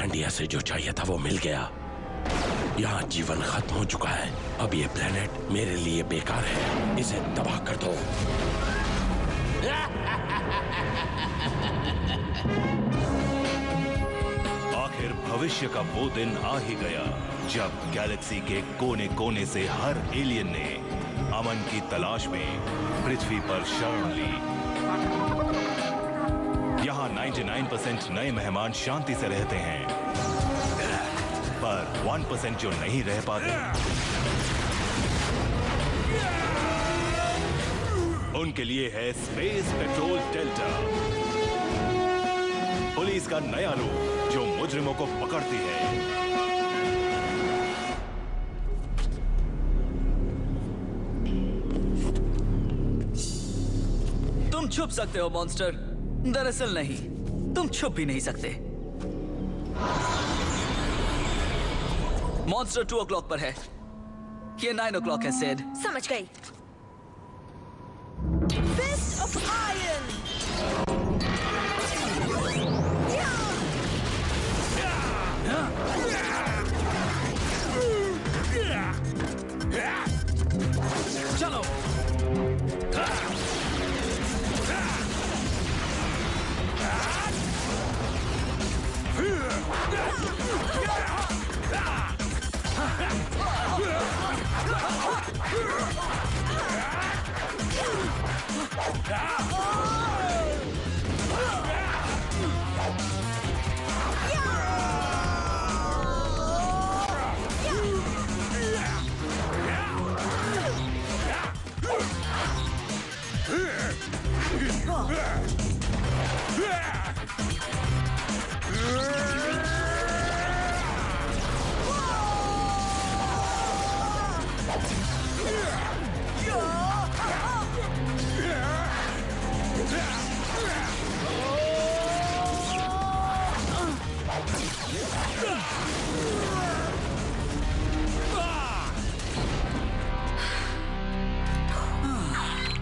नीलैंडिया से जो चाहिए था वो मिल गया। यहाँ जीवन खत्म हो चुका है। अब ये प्लेनेट मेरे लिए बेकार है। इसे तबाह कर दो। आखिर भविष्य का वो दिन आ ही गया जब गैलेक्सी के कोने कोने से हर एलियन ने अमन की तलाश में पृथ्वी पर शरण ली। यहाँ 99% नए मेहमान शांति से रहते हैं, पर 1% जो नहीं रह पाते उनके लिए है स्पेस पेट्रोल डेल्टा, पुलिस का नया रूप जो मुजरिमों को पकड़ती है। तुम छुप सकते हो मॉन्स्टर, दरअसल नहीं, तुम छुप भी नहीं सकते। मॉन्स्टर 2 o'clock पर है, ये 9 o'clock है सेड। समझ गई। Fist of iron. चलो।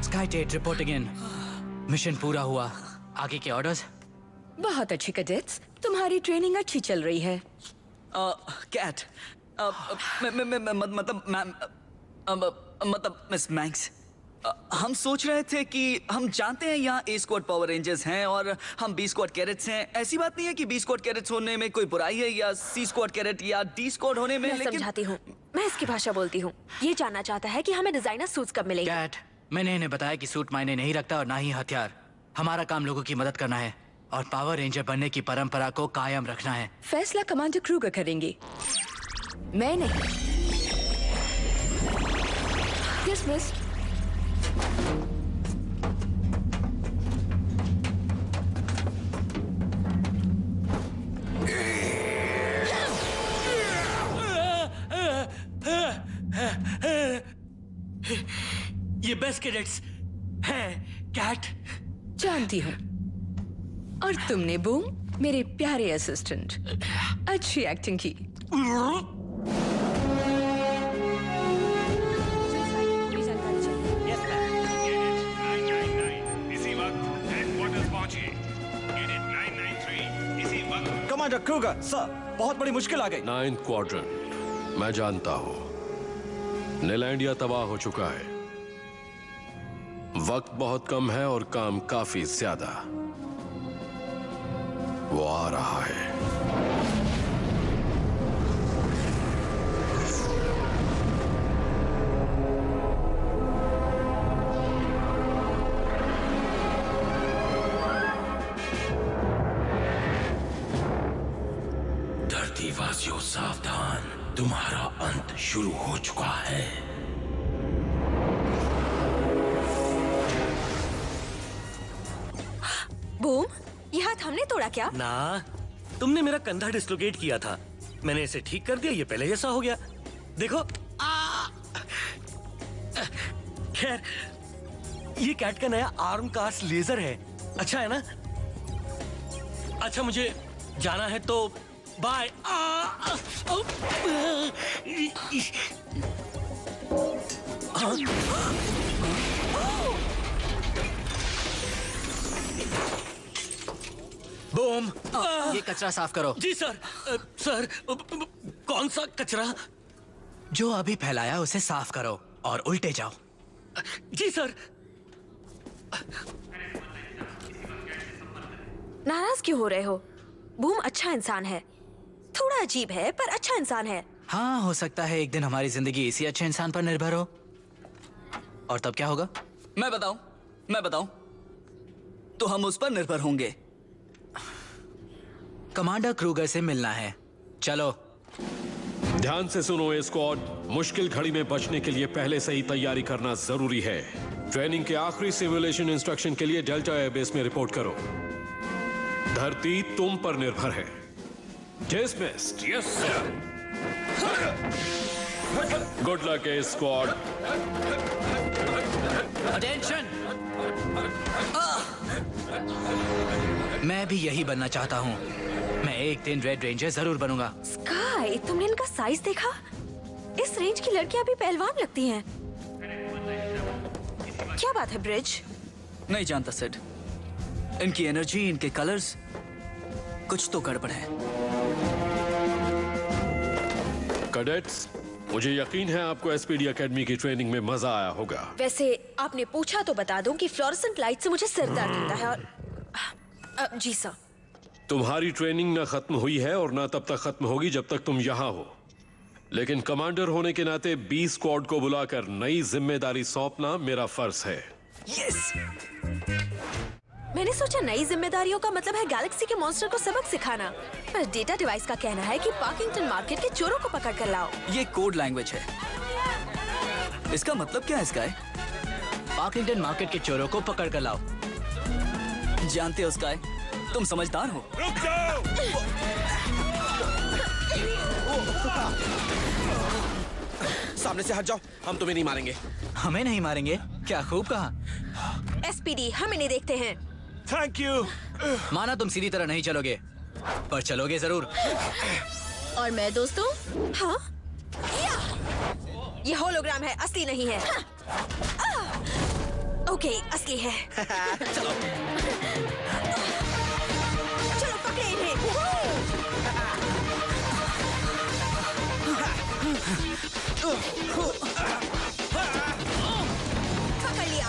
स्काईटेट रिपोर्टिंग इन। मिशन पूरा हुआ। आगे के ऑर्डर्स? बहुत अच्छी कैडेट्स, तुम्हारी ट्रेनिंग अच्छी चल रही है। कैट, मतलब मिस मैंक्स, हम सोच रहे थे कि हम जानते हैं यहाँ ए स्क्वाड पावर रेंजर्स हैं और हम बी स्क्वाड कैडेट्स हैं। ऐसी बात नहीं है कि बी स्क्वाड कैडेट्स होने में कोई बुराई है या सी स्क्वाड कैडेट या डी स्क्वाड होने में, मैं समझाती हूँ, मैं इसकी भाषा बोलती हूँ। ये जानना चाहता है कि हमें डिजाइनर सूट्स कब मिलेंगे। कैट, मैंने इन्हें बताया कि सूट मायने नहीं रखता और ना ही हथियार। हमारा काम लोगों की मदद करना है और पावर रेंजर बनने की परंपरा को कायम रखना है। फैसला कमांडर क्रूगर करेंगे, मैं नहीं। डिसमिस्ड। ये बेस्ट कैडेट्स हैं, कैट। जानती हूँ। और तुमने बूम, मेरे प्यारे असिस्टेंट, अच्छी एक्टिंग की। कमांडर क्रूगर सर, बहुत बड़ी मुश्किल आ गई। 9th क्वाड्रेंट, मैं जानता हूँ नीलैंडिया तबाह हो चुका है। वक्त बहुत कम है और काम काफी ज्यादा। वो आ रहा है। धरतीवासियों सावधान, तुम्हारा अंत शुरू हो चुका है। बूम, ये हाथ हमने तोड़ा क्या? ना, तुमने मेरा कंधा डिस्लोकेट किया था, मैंने इसे ठीक कर दिया, ये पहले जैसा हो गया। देखो। खैर, ये कैट का नया आर्म कास्ट लेजर है। अच्छा है ना? अच्छा, मुझे जाना है तो बाय। बूम, ये कचरा साफ करो। जी सर। सर, कौन सा कचरा? जो अभी फैलाया उसे साफ करो और उल्टे जाओ। जी सर। नाराज क्यों हो रहे हो? बूम अच्छा इंसान है, थोड़ा अजीब है पर अच्छा इंसान है। हाँ, हो सकता है एक दिन हमारी जिंदगी इसी अच्छे इंसान पर निर्भर हो। और तब क्या होगा? मैं बताऊं तो हम उस पर निर्भर होंगे। कमांडर क्रूगर से मिलना है, चलो। ध्यान से सुनो ए स्क्वाड, मुश्किल घड़ी में बचने के लिए पहले से ही तैयारी करना जरूरी है। ट्रेनिंग के आखिरी सिमुलेशन इंस्ट्रक्शन के लिए डेल्टा एयरबेस में रिपोर्ट करो। धरती तुम पर निर्भर है। Dismissed. Yes sir. Good luck a squad. Attention! मैं भी यही बनना चाहता हूँ। मैं एक दिन रेड रेंजर जरूर बनूंगा। स्काई, तुमने इनका साइज देखा? इस रेंज की लड़कियां भी पहलवान लगती हैं। क्या बात है ब्रिज? नहीं जानता सिड। इनकी एनर्जी, इनके कलर्स, कुछ तो गड़बड़ है। कैडेट्स, मुझे यकीन है आपको एसपीडी एकेडमी की ट्रेनिंग में मजा आया होगा। वैसे आपने पूछा तो बता दूं कि फ्लोरेसेंट लाइट से मुझे सिर दर्द होता है और जी सर। तुम्हारी ट्रेनिंग ना खत्म हुई है और ना तब तक खत्म होगी जब तक तुम यहाँ हो। लेकिन कमांडर होने के नाते बी स्क्वाड को बुलाकर नई जिम्मेदारी सौंपना मेरा फर्ज है। यस। मैंने सोचा नई जिम्मेदारियों का मतलब है गैलेक्सी के मॉन्स्टर को सबक सिखाना, पर डेटा डिवाइस का कहना है कि पार्किंगटन मार्केट के चोरों को पकड़ कर लाओ। ये कोड लैंग्वेज है। इसका मतलब क्या है स्काई? पार्किंगटन मार्केट के चोरों को पकड़ कर लाओ। जानते हो स्काई, तुम समझदार हो। रुक जाओ! सामने से हट जाओ, हम तुम्हें नहीं मारेंगे। हमें नहीं मारेंगे? क्या खूब कहा। एसपीडी, हम इन्हें देखते हैं। Thank you. माना तुम सीधी तरह नहीं चलोगे, पर चलोगे जरूर। और मैं दोस्तों, हाँ, ये होलोग्राम है, असली नहीं है। ओके, असली है। चलो पकड़े इन्हें। पकड़ लिया।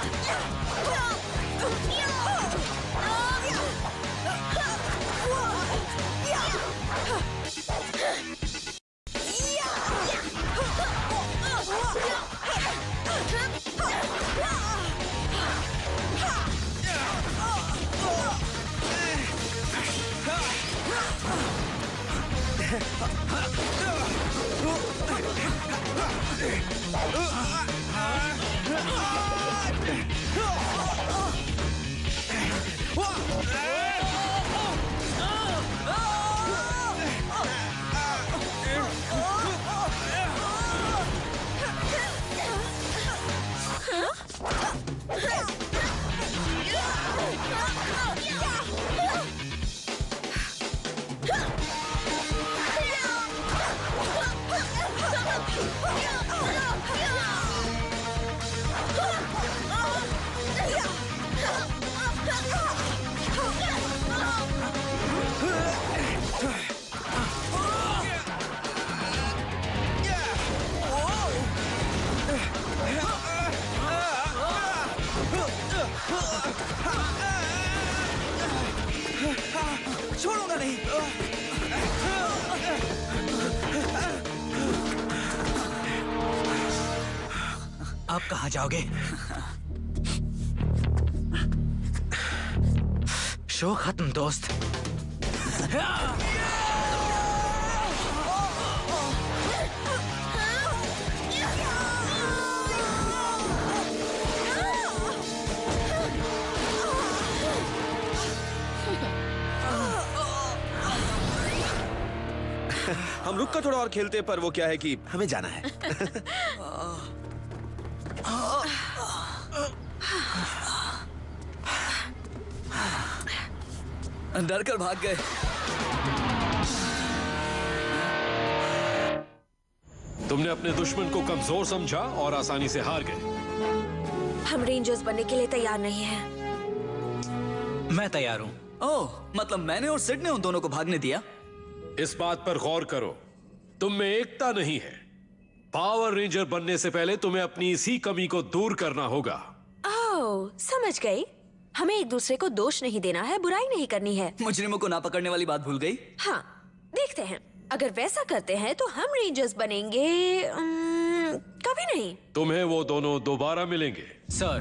छोड़ूंगा नहीं। अब कहाँ जाओगे? शो खत्म दोस्त। हम रुक कर थोड़ा और खेलते, पर वो क्या है कि हमें जाना है। डर कर भाग गए। तुमने अपने दुश्मन को कमजोर समझा और आसानी से हार गए। हम रेंजर्स बनने के लिए तैयार नहीं हैं। मैं तैयार हूँ। ओह, मतलब मैंने और सिड ने उन दोनों को भागने दिया? इस बात पर गौर करो, तुम में एकता नहीं है। पावर रेंजर बनने से पहले तुम्हें अपनी इसी कमी को दूर करना होगा। ओह, समझ गई। हमें एक दूसरे को दोष नहीं देना है, बुराई नहीं करनी है। मुजरिमों को ना पकड़ने वाली बात भूल गई? हाँ, देखते हैं। अगर वैसा करते हैं तो हम रेंजर्स बनेंगे। कभी नहीं। तुम्हें वो दोनों दोबारा मिलेंगे। सर,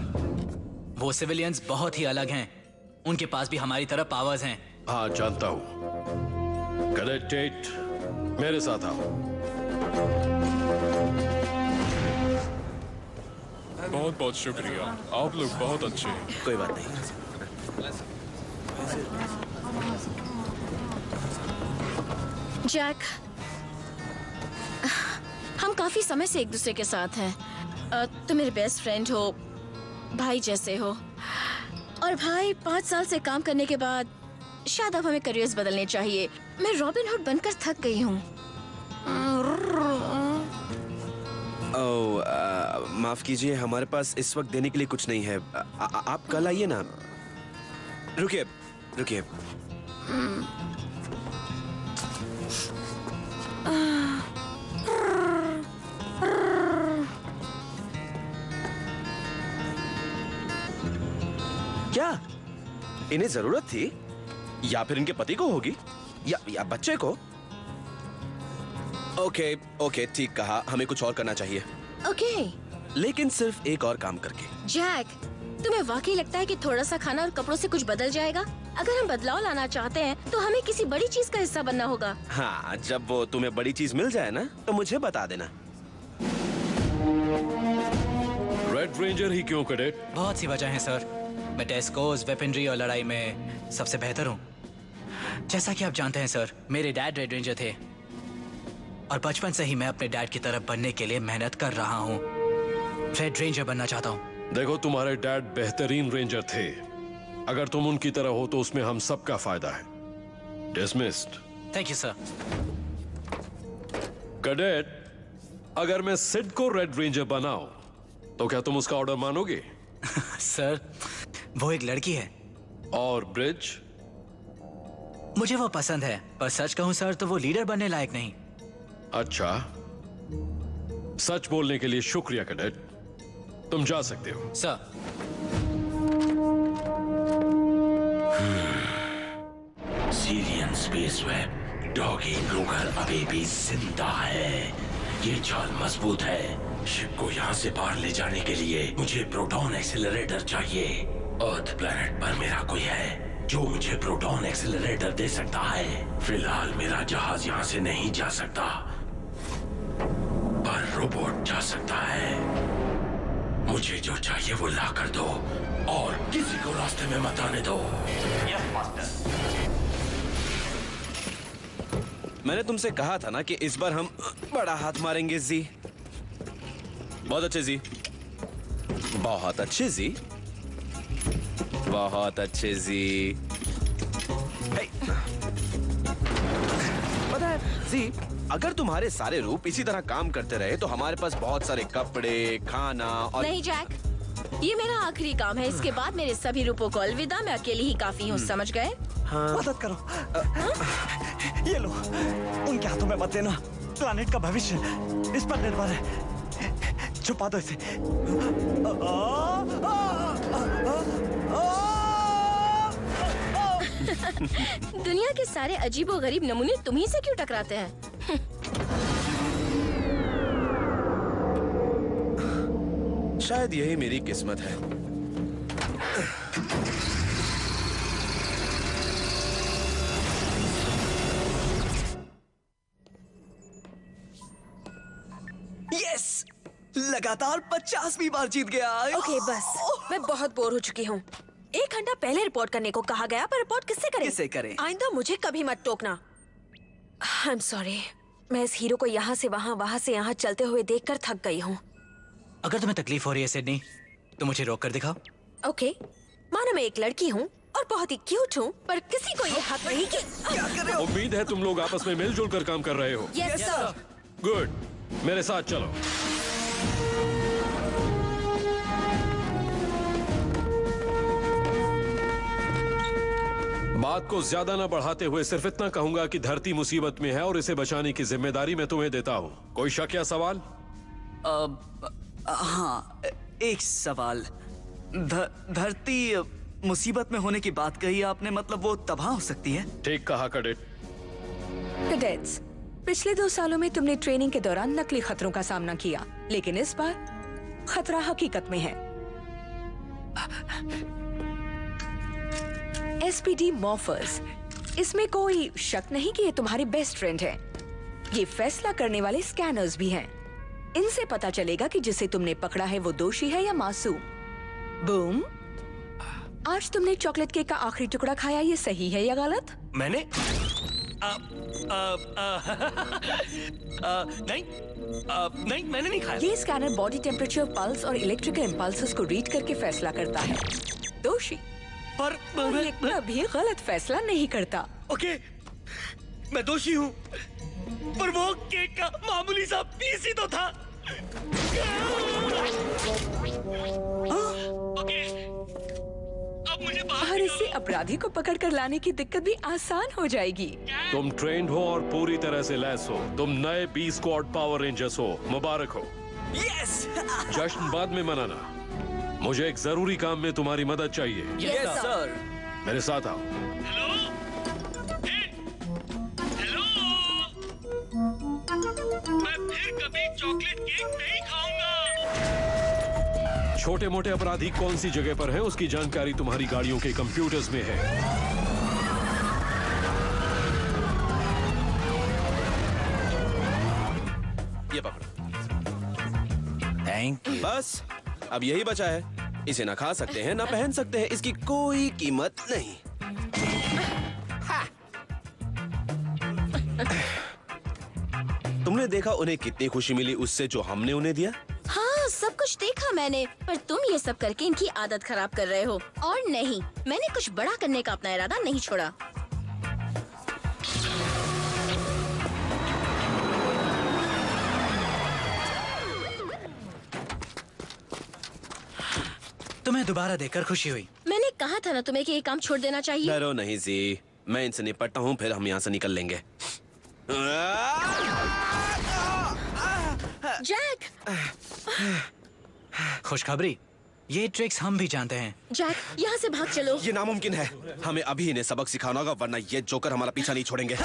वो सिविलियंस बहुत ही अलग हैं। उनके पास भी हमारी तरह पावर्स हैं। हाँ, जानता हूँ। कैडेट टेट, मेरे साथ आओ। बहुत बहुत शुक्रिया, आप लोग बहुत अच्छे हैं। कोई बात नहीं। जैक, हम काफी समय से एक दूसरे के साथ हैं। तुम मेरे बेस्ट फ्रेंड हो, भाई जैसे हो। और भाई, 5 साल से काम करने के बाद शायद अब हमें करियर्स बदलने चाहिए। मैं रॉबिन हुड बनकर थक गई हूँ। माफ कीजिए, हमारे पास इस वक्त देने के लिए कुछ नहीं है। आप कल आइए ना। रुकिए रुकिए। क्या इन्हें जरूरत थी, या फिर इनके पति को होगी, या बच्चे को? ओके ओके, ठीक कहा। हमें कुछ और करना चाहिए। ओके, लेकिन सिर्फ एक और काम करके। जैक, तुम्हें वाकई लगता है कि थोड़ा सा खाना और कपड़ों से कुछ बदल जाएगा? अगर हम बदलाव लाना चाहते हैं तो हमें किसी बड़ी चीज का हिस्सा बनना होगा। हाँ, जब वो तुम्हें बड़ी चीज मिल जाए ना, तो मुझे बता देना। रेड रेंजर ही क्यों कैडेट? बहुत सी वजह है सर। मैं टेस्कोस, वेपनरी और लड़ाई में सबसे बेहतर हूँ। जैसा कि आप जानते हैं सर, मेरे डैड रेड रेंजर थे और बचपन से ही मैं अपने डैड की तरफ बनने के लिए मेहनत कर रहा हूँ। रेड रेंजर बनना चाहता हूँ। देखो, तुम्हारे डैड बेहतरीन रेंजर थे। अगर तुम उनकी तरह हो तो उसमें हम सबका फायदा है। Dismissed. Thank you sir. Cadet, अगर मैं सिड को रेड रेंजर बनाऊं तो क्या तुम उसका ऑर्डर मानोगे? सर, वो एक लड़की है। और ब्रिज? मुझे वो पसंद है, पर सच कहूं सर तो वो लीडर बनने लायक नहीं। अच्छा, सच बोलने के लिए शुक्रिया कैडेट। तुम जा सकते हो। Sir. Syrian space web, doggy ब्रूगर अभी भी जिंदा है। ये जाल मजबूत है। शिप को यहाँ से बाहर ले जाने के लिए मुझे प्रोटॉन एक्सेलरेटर चाहिए। अर्थ प्लैनेट पर मेरा कोई है जो मुझे प्रोटॉन एक्सेलरेटर दे सकता है। फिलहाल मेरा जहाज यहाँ से नहीं जा सकता, पर रोबोट जा सकता है। मुझे जो चाहिए वो ला कर दो और किसी को रास्ते में मत आने दो। Yes master. मैंने तुमसे कहा था ना कि इस बार हम बड़ा हाथ मारेंगे जी। बहुत अच्छे जी, बहुत अच्छे जी, बहुत अच्छे जी। पता है जी, अगर तुम्हारे सारे रूप इसी तरह काम करते रहे तो हमारे पास बहुत सारे कपड़े, खाना और... नहीं जैक, ये मेरा आखिरी काम है। इसके बाद मेरे सभी रूपों को अलविदा। मैं अकेली ही काफी हूँ, समझ गए? हाँ। मदद करो। ये लो, उनके हाथों में मत देना। प्लैनेट का भविष्य इस पर निर्भर है। छुपा दो इसे। दुनिया के सारे अजीबोगरीब नमूने तुम्ही से क्यों टकराते हैं? शायद यही मेरी किस्मत है। यस, लगातार 50वीं बार जीत गया। ओके, बस मैं बहुत बोर हो चुकी हूँ। 1 घंटा पहले रिपोर्ट करने को कहा गया, पर रिपोर्ट किससे करें? किससे करें? आइंदा मुझे कभी मत टोकना। I am sorry. मैं इस हीरो को यहाँ से वहाँ, वहाँ से यहाँ चलते हुए देखकर थक गई हूँ। अगर तुम्हें तकलीफ हो रही है सिडनी, तो मुझे रोक कर दिखाओ। ओके, मानो मैं एक लड़की हूँ और बहुत ही क्यूट हूँ, पर किसी को ये हक नहीं कि... क्या कर रहे हो? उम्मीद है तुम लोग आपस में मिलजुल कर काम कर रहे हो। Yes sir. गुड, मेरे साथ चलो। बात को ज्यादा न बढ़ाते हुए सिर्फ इतना कहूंगा कि धरती मुसीबत में है और इसे बचाने की जिम्मेदारी मैं तुम्हें देता हूँ। कोई शक या सवाल? हाँ, एक सवाल। धरती मुसीबत में होने की बात कही आपने, मतलब वो तबाह हो सकती है? ठीक कहा कैडेट। कैडेट्स, पिछले 2 सालों में तुमने ट्रेनिंग के दौरान नकली खतरों का सामना किया, लेकिन इस बार खतरा हकीकत में है। एसपीडी मॉर्फर्स, इसमें कोई शक नहीं कि ये तुम्हारे बेस्ट फ्रेंड है। ये फैसला करने वाले स्कैनर्स भी हैं। इनसे पता चलेगा कि जिसे तुमने पकड़ा है वो दोषी है या मासूम। बूम, आज तुमने चॉकलेट केक का आखिरी टुकड़ा खाया, ये सही है या गलत? मैंने नहीं, मैंने नहीं खाया। ये स्कैनर बॉडी टेम्परेचर, पल्स और इलेक्ट्रिकल इम्पल्सेस को रीड करके फैसला करता है। दोषी पर ये कभी गलत फैसला नहीं करता। ओके, मैं दोषी हूँ, पर वो केक का मामूली सा पीस ही तो था। ओके, अब मुझे और इससे अपराधी को पकड़ कर लाने की दिक्कत भी आसान हो जाएगी। तुम ट्रेंड हो और पूरी तरह से लैस हो। तुम नए बी स्क्वाड पावर रेंजर्स हो। मुबारक हो। यस! जश्न बाद में मनाना। मुझे एक जरूरी काम में तुम्हारी मदद चाहिए। Yes sir. मेरे साथ आओ। हेलो, मैं फिर कभी चॉकलेट केक नहीं खाऊंगा। छोटे मोटे अपराधी कौन सी जगह पर हैं, उसकी जानकारी तुम्हारी गाड़ियों के कंप्यूटर्स में है। ये पकड़ो। Thank you. बस अब यही बचा है। इसे ना खा सकते हैं ना पहन सकते हैं, इसकी कोई कीमत नहीं। तुमने देखा उन्हें कितनी खुशी मिली उससे जो हमने उन्हें दिया? हाँ, सब कुछ देखा मैंने, पर तुम ये सब करके इनकी आदत खराब कर रहे हो। और नहीं, मैंने कुछ बड़ा करने का अपना इरादा नहीं छोड़ा। तुम्हें दोबारा देखकर खुशी हुई। मैंने कहा था ना तुम्हें कि ये काम छोड़ देना चाहिए। डरो नहीं जी, मैं इनसे निपटता हूँ, फिर हम यहाँ से निकल लेंगे। जैक! खुशखबरी, ये ट्रिक्स हम भी जानते हैं। जैक, यहाँ से भाग चलो। ये नामुमकिन है। हमें अभी इन्हें सबक सिखाना होगा, वरना ये जोकर हमारा पीछा नहीं छोड़ेंगे।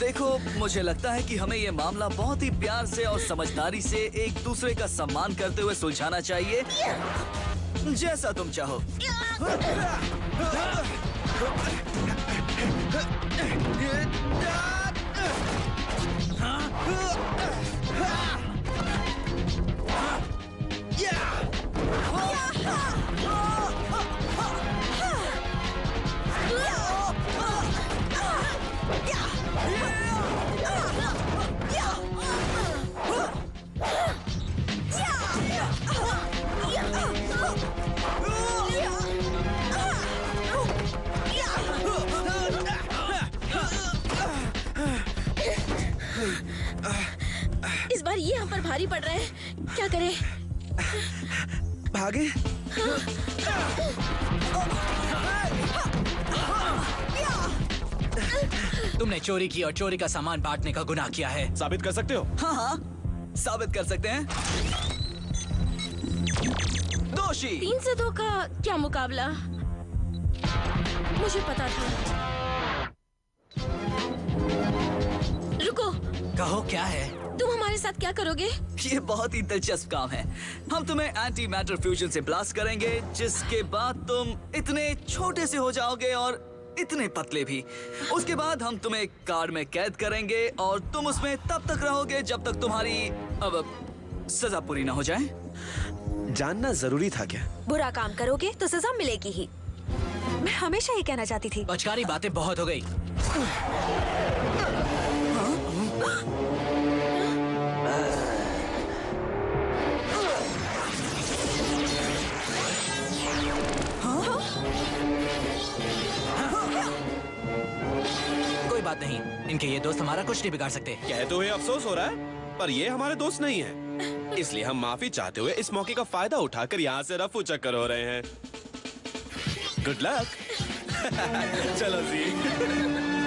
देखो, मुझे लगता है कि हमें ये मामला बहुत ही प्यार से और समझदारी से एक दूसरे का सम्मान करते हुए सुलझाना चाहिए। जैसा तुम चाहो। इस बार ये हम पर भारी पड़ रहे हैं, क्या करें? भागे? तुमने चोरी की और चोरी का सामान बांटने का गुनाह किया है। साबित कर सकते हो? हाँ हाँ, साबित कर सकते हैं। दोषी। 3 से 2 का क्या मुकाबला? मुझे पता था। रुको। कहो क्या है? तुम हमारे साथ क्या करोगे? ये बहुत ही दिलचस्प काम है। हम तुम्हें एंटी मैटर फ्यूजन से ब्लास्ट करेंगे, जिसके बाद तुम इतने छोटे से हो जाओगे और इतने पतले भी। उसके बाद हम तुम्हें कार में कैद करेंगे और तुम उसमें तब तक रहोगे जब तक तुम्हारी अब सजा पूरी ना हो जाए। जानना जरूरी था क्या? बुरा काम करोगे तो सजा मिलेगी ही। मैं हमेशा ये कहना चाहती थी। बचकानी बातें बहुत हो गई। कोई बात नहीं, इनके ये दोस्त हमारा कुछ नहीं बिगाड़ सकते। कहते हुए अफसोस हो रहा है, पर ये हमारे दोस्त नहीं है। इसलिए हम माफी चाहते हुए इस मौके का फायदा उठाकर यहाँ से रफू चक्कर हो रहे हैं। Good luck. चलो जी।